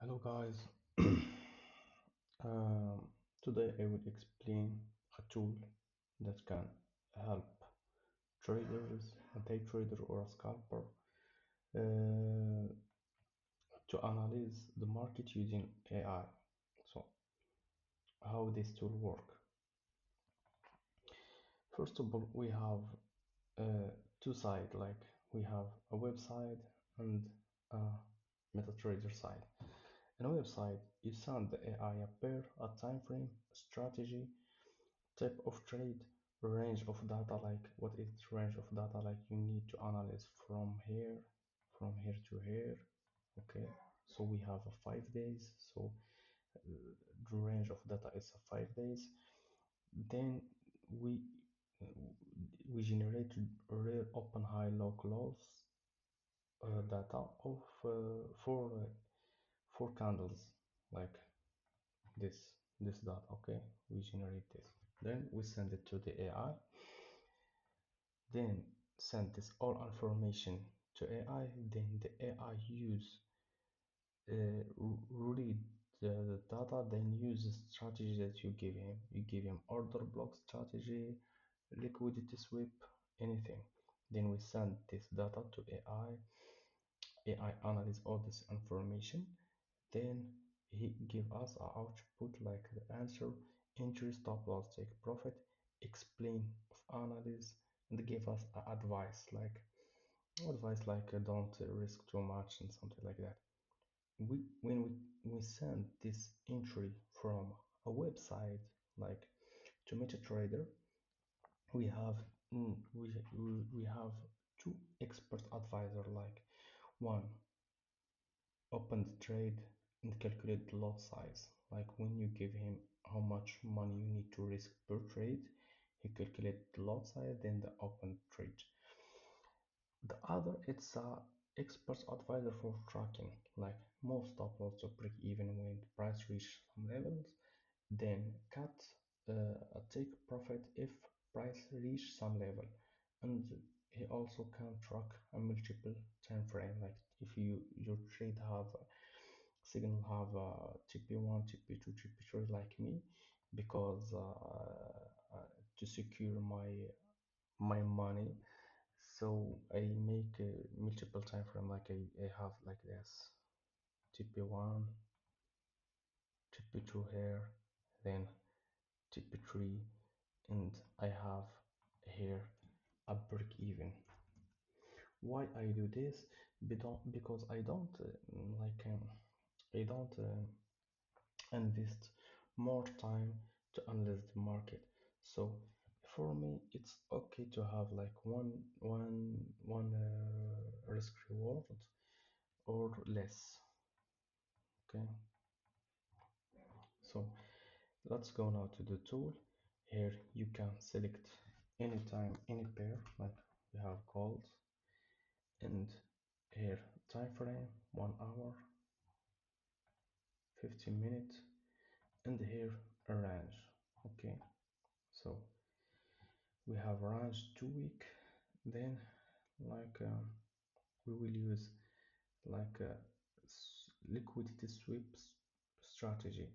Hello guys. um, Today I will explain a tool that can help traders, a day trader or a scalper, uh, to analyze the market using AI. So how this tool work? First of all, we have two sides. Like we have a website and a MetaTrader side. In a website, you send the AI a pair, a time frame, a strategy, type of trade, range of data, like what is range of data, like you need to analyze from here to here. Okay, so we have a 5 days, so the range of data is a 5 days. Then we we generate real open high low close data of four candles, like this data. Okay, we generate this, then we send it to the AI, then send this all information to AI, then the AI use read the data, then use the strategy that you give him. You give him order block strategy, liquidity sweep, anything. Then we send this data to AI. AI analyze all this information, then he give us a output like the answer, entry, stop loss, take profit, explain of analysis, and give us a advice like don't risk too much and something like that. When we send this entry from a website like to MetaTrader, we have we have two expert advisor, like one open the trade and calculate the lot size. Like when you give him how much money you need to risk per trade, he calculate the lot size, then the open trade. The other, it's a expert advisor for tracking, like most stop loss to break even when the price reach some levels, then cut take profit if price reach some level. And he also can track a multiple time frame, like if your trade have signal have TP1, TP2, TP3 like me, because to secure my money, so I make a multiple time frame, like I have like this TP1, TP2 here, then TP3, and I have here a break even. Why I do this? Because I don't I don't invest more time to analyze the market. So for me, it's okay to have like one risk reward or less. Okay, so let's go now to the tool. Here you can select anytime any pair, like we have gold, and here time frame 1 hour, 15 minutes, and here a range. Okay, so we have range 2 week, then like we will use like a liquidity sweep strategy.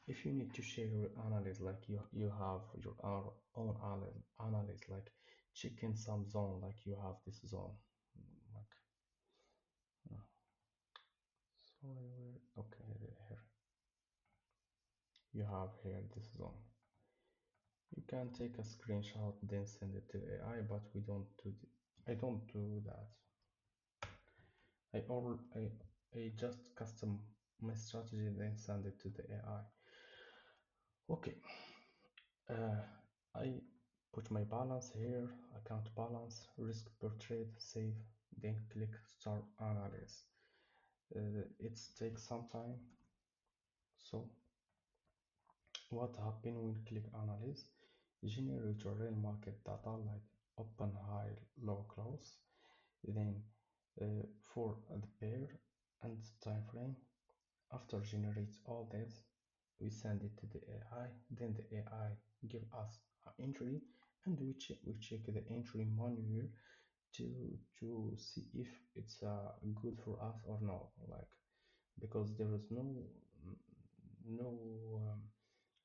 If you need to share your analysis, like you have your own analysis, like checking some zone, like you have this zone, like uh, sorry, okay, here you have here this zone. You can take a screenshot then send it to AI, but we don't do I don't do that. I all I just custom my strategy then send it to the AI. Okay, uh, I put my balance here, account balance, risk per trade, save, then click start analysis. It takes some time. So what happen when click analyze? Generate your real market data like open, high, low, close. Then for the pair and time frame. After generates all this, we send it to the AI. Then the AI give us an entry, and we check the entry manual to see if it's good for us or not. Like because there is no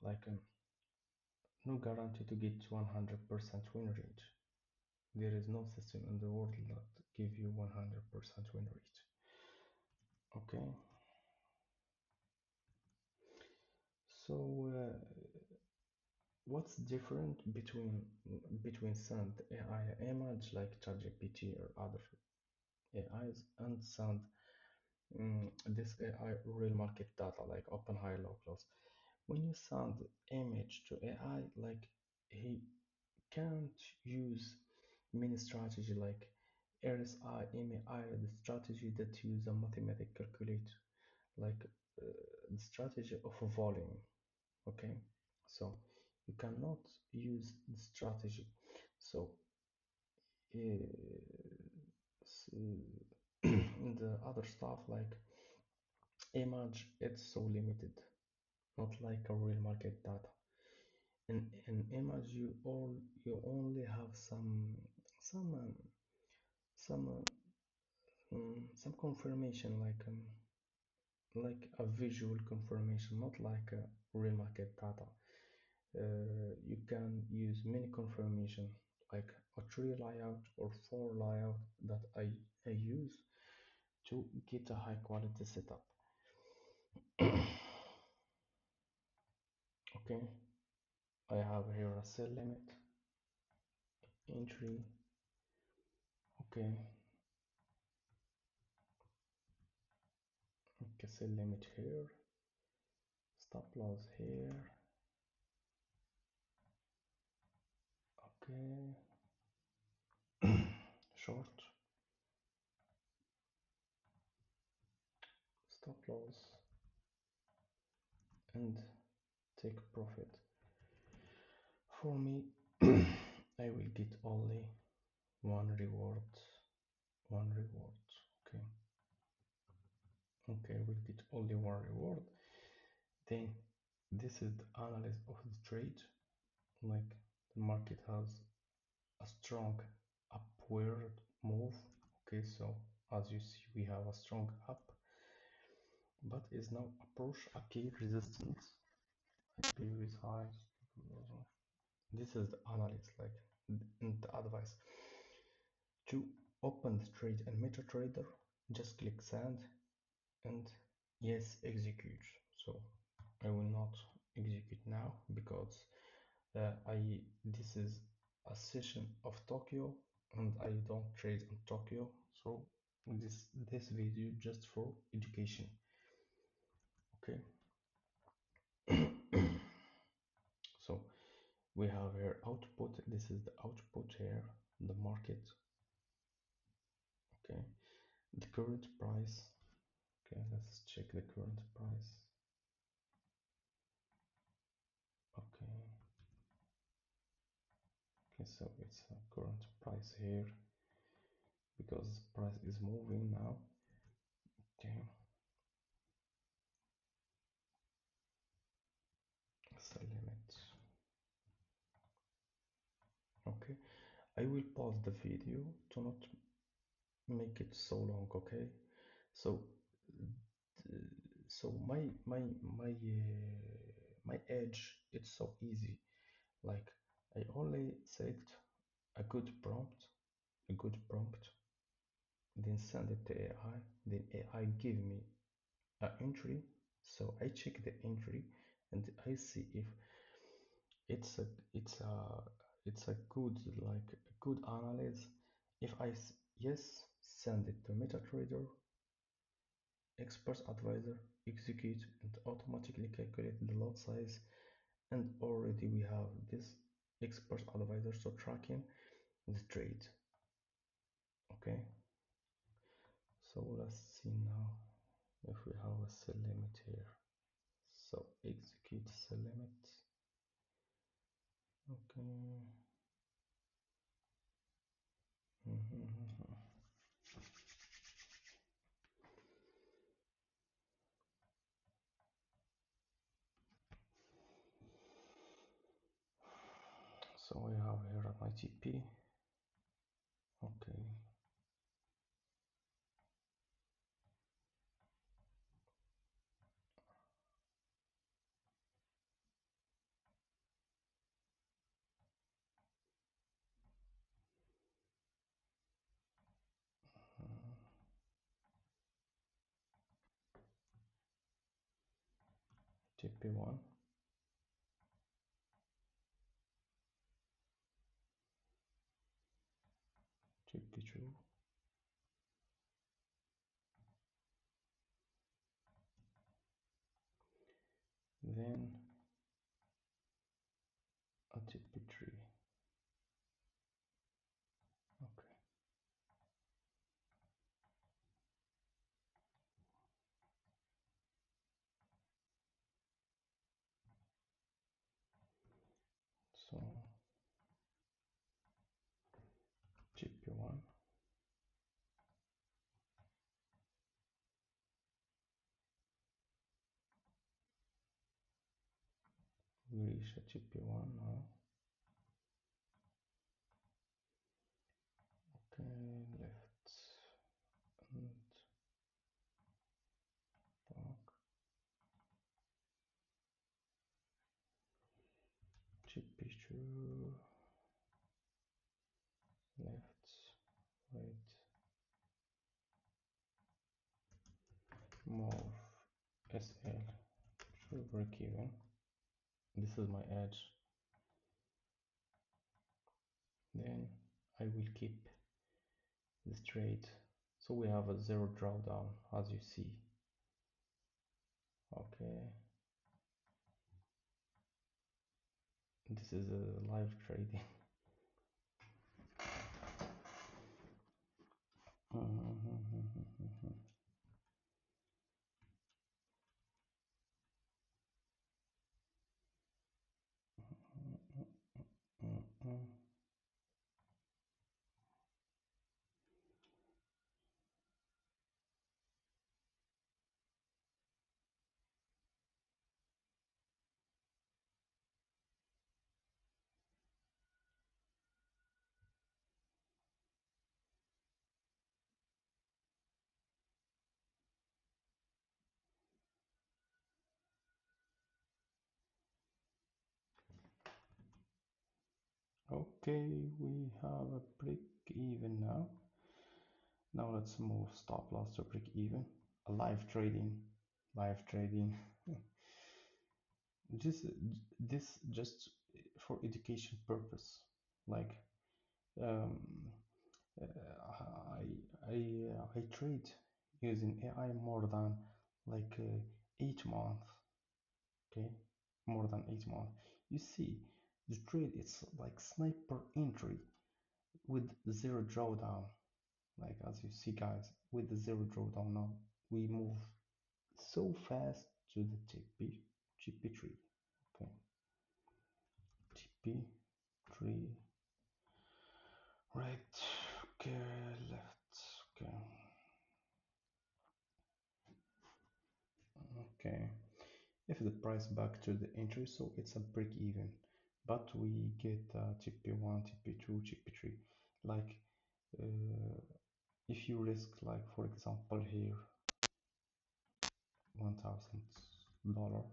like no guarantee to get 100% win rate. There is no system in the world that give you 100% win rate. Okay, so what's different between send AI image like ChatGPT or other AIs and send this AI real market data like open high low close? When you send image to AI, like he can't use many strategy like RSI, MAI, the strategy that use a mathematical calculator, like the strategy of volume. Okay, so you cannot use the strategy. So, so the other stuff like image, it's so limited, not like a real market data. In image, you only have some some some confirmation like a visual confirmation, not like a real market data. You can use many confirmation like a tree layout or four layout that I use to get a high quality setup. Okay, I have here a cell limit entry. Okay, okay, cell limit here, stop loss here. Okay, short, stop loss, and take profit. For me, I will get only one reward. One reward. Okay. Okay, we'll get only one reward. Then this is the analysis of the trade. Like the market has a strong upward move. Okay, so as you see, we have a strong up, but is now approach a key resistance. Previous highs. This is the analysis, like the advice to open the trade and MetaTrader. Just click send and yes, execute. So I will not execute now because I this is a session of Tokyo and I don't trade in Tokyo, so this video just for education. Okay. So we have here output. This is the output here, the market. Okay, the current price. Okay, let's check the current price. Okay. Okay, so it's a current price here because price is moving now. Okay, sell limit. Okay, I will pause the video to not make it so long. Okay, so so my edge, it's so easy. Like I only select a good prompt, a good prompt, then send it to AI. Then AI give me an entry. So I check the entry and I see if it's a it's a it's a good like a good analysis. If yes, send it to MetaTrader, expert advisor, execute and automatically calculate the lot size, and already we have this expert advisor so tracking the trade. Okay, so let's see now if we have a sell limit here. So execute sell limit. Okay. Mhm. So we have here my TP. Okay. TP1, TP2, then a TP3. Okay, so TP1, we reach a TP1 now. Okay, left and back, TP2, left, right, move SL to break even. This is my edge. Then I will keep the trade. So we have a zero drawdown as you see. Okay, this is a live trading. Okay, we have a break even now. Now let's move stop loss to break even. A live trading, live trading. Just this just for education purpose. Like um, I trade using AI more than like 8 months. Okay, more than 8 months. You see, the trade it's like sniper entry with zero drawdown. Like as you see, guys, with the zero drawdown now, we move so fast to the TP3. Okay, TP3, right, okay, left, okay, okay. If the price back to the entry, so it's a break even, but we get TP1, TP2, TP3. Like uh, if you risk, like for example here, $1,000.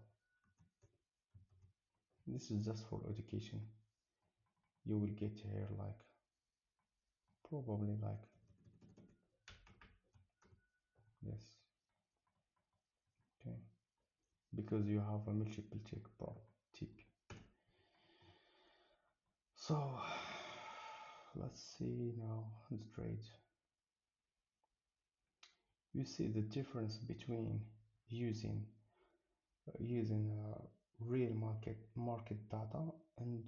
This is just for education. You will get here like probably like this. Okay, because you have a multiple tick pro tip. So let's see now the trade. You see the difference between using real market data and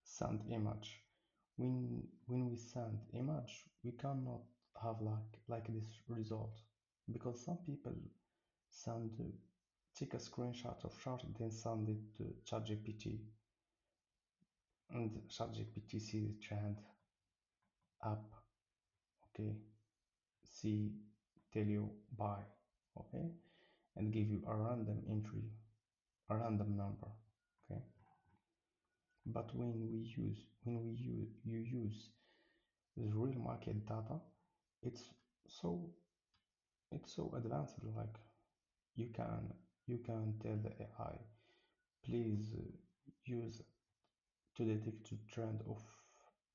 send image. When we send image, we cannot have like this result because some people send take a screenshot of chart then send it to ChatGPT and ChatGPT see the trend up. Okay, see tell you buy. Okay, and give you a random entry, a random number. Okay, but when you use the real market data, it's so it's so advanced. Like you can you can tell the AI, please use to detect the trend of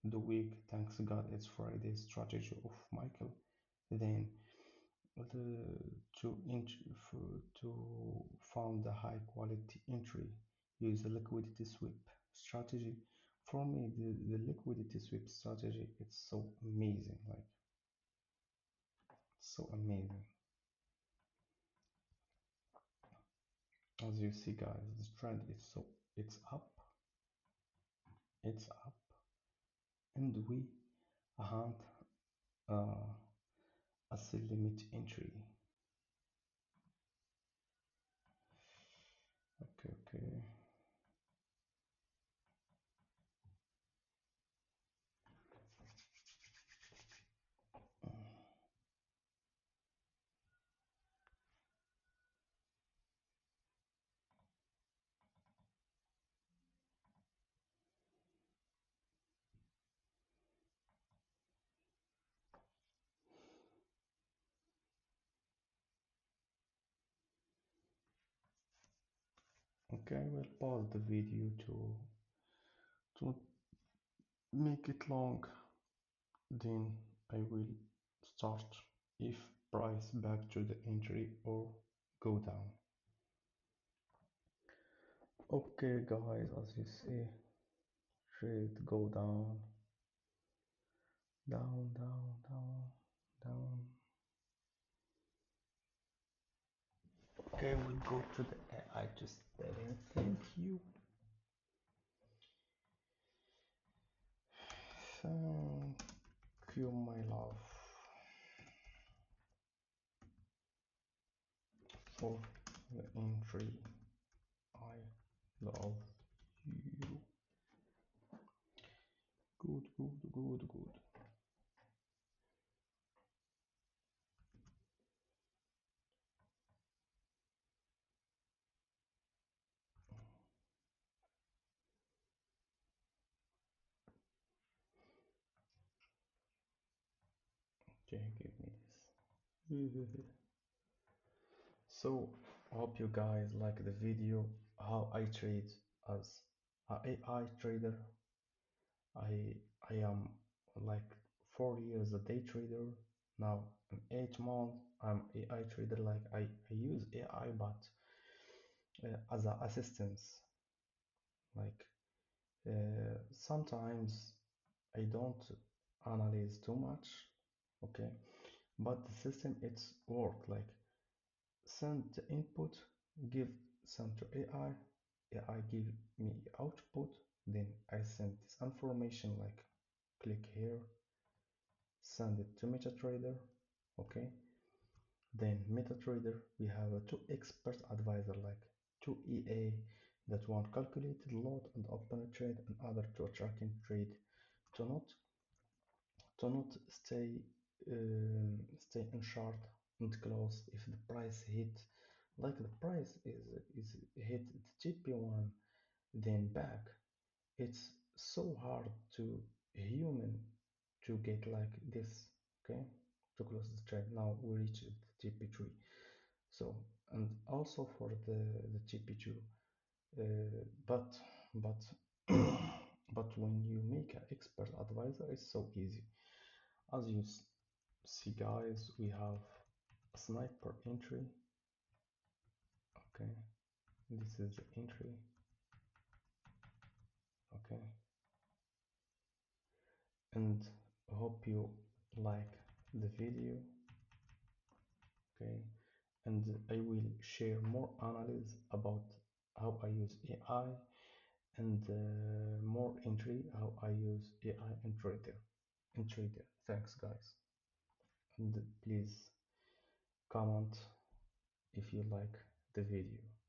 the week. Thanks God it's Friday strategy of Michael. Then the to found a high quality entry, use a liquidity sweep strategy. For me, the liquidity sweep strategy, it's so amazing, like so amazing. As you see, guys, this trend is so it's up, and we hunt uh, a sell limit entry. Okay, okay. Okay, I will pause the video to make it long. Then I will start if price back to the entry or go down. Okay, guys, as you see, trade go down, down, down, down, down. Okay, we'll go to the AI just there. Thank you. Thank you, my love, for the entry. I love you. Good, good, good, good. Okay, give me this. So, hope you guys like the video how I trade as a AI trader. I I am like 4 years a day trader. Now in 8 months I'm AI trader. Like I use AI but as an assistance. Like sometimes I don't analyze too much, okay? But the system it's work like send the input, give some to AI, AI give me output, then I send this information like click here, send it to MetaTrader, okay? Then MetaTrader, we have a two expert advisor like two EA that one calculated lot and open a trade and other to tracking trade to not stay in short and close if the price hit like the price is hit the GP1 then back. It's so hard to human to get like this, okay, to close the trade. Now we reached the GP3. So and also for the GP2, but but but when you make an expert advisor, it's so easy. As you see, guys, we have a sniper entry. Okay, this is the entry. Okay, and hope you like the video. Okay, and I will share more analysis about how I use AI and more entry how I use AI in trader. Thanks, guys, and please comment if you like the video.